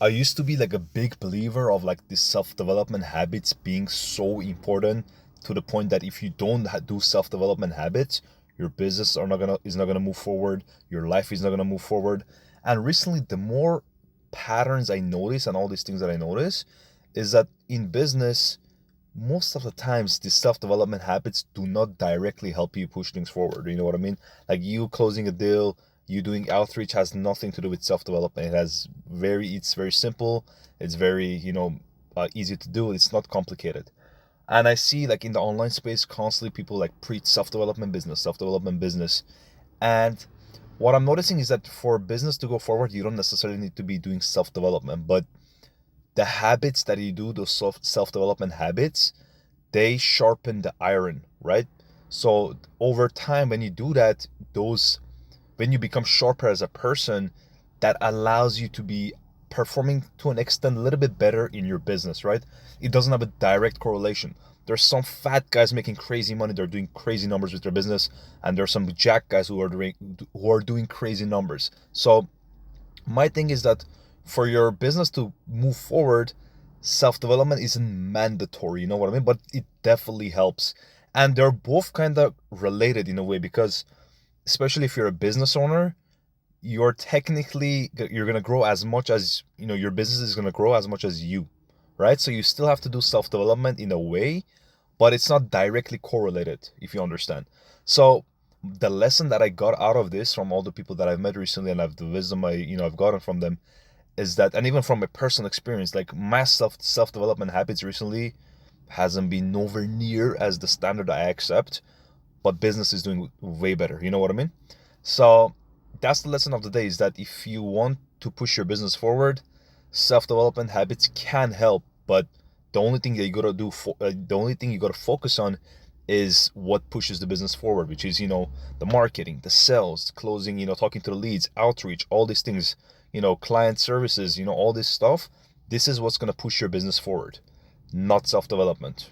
I used to be like a big believer of like this self-development habits being so important to the point that if you don't do self-development habits, your business are not gonna is not gonna move forward, your life is not gonna move forward. And recently, the more patterns I notice and all these things that I notice is that in business, most of the times the self-development habits do not directly help you push things forward. You know what I mean? Like you closing a deal, you doing outreach has nothing to do with self-development. It's very simple. It's very, easy to do. It's not complicated. And I see like in the online space constantly people like preach self-development business. And what I'm noticing is that for business to go forward, you don't necessarily need to be doing self-development, but the habits that you do, those self-development habits, they sharpen the iron, right? So over time, when you do that, those when you become sharper as a person, that allows you to be performing to an extent a little bit better in your business, right? It doesn't have a direct correlation. There's some fat guys making crazy money, they're doing crazy numbers with their business, and there's some jack guys who are doing crazy numbers. So my thing is that for your business to move forward, self development isn't mandatory, you know what I mean? But it definitely helps. And they're both kind of related in a way because, especially if you're a business owner, you're going to grow as much as, your business is going to grow as much as you, right? So you still have to do self development in a way, but it's not directly correlated, if you understand. So the lesson that I got out of this from all the people that I've met recently and the wisdom I've gotten from them is that, and even from a personal experience, like my self development habits recently hasn't been nowhere near as the standard I accept, but business is doing way better. You know what I mean? So that's the lesson of the day, is that if you want to push your business forward, self development habits can help, but the only thing you gotta focus on is what pushes the business forward, which is the marketing, the sales, closing, talking to the leads, outreach, all these things, client services, all this stuff. This is what's gonna push your business forward, not self development.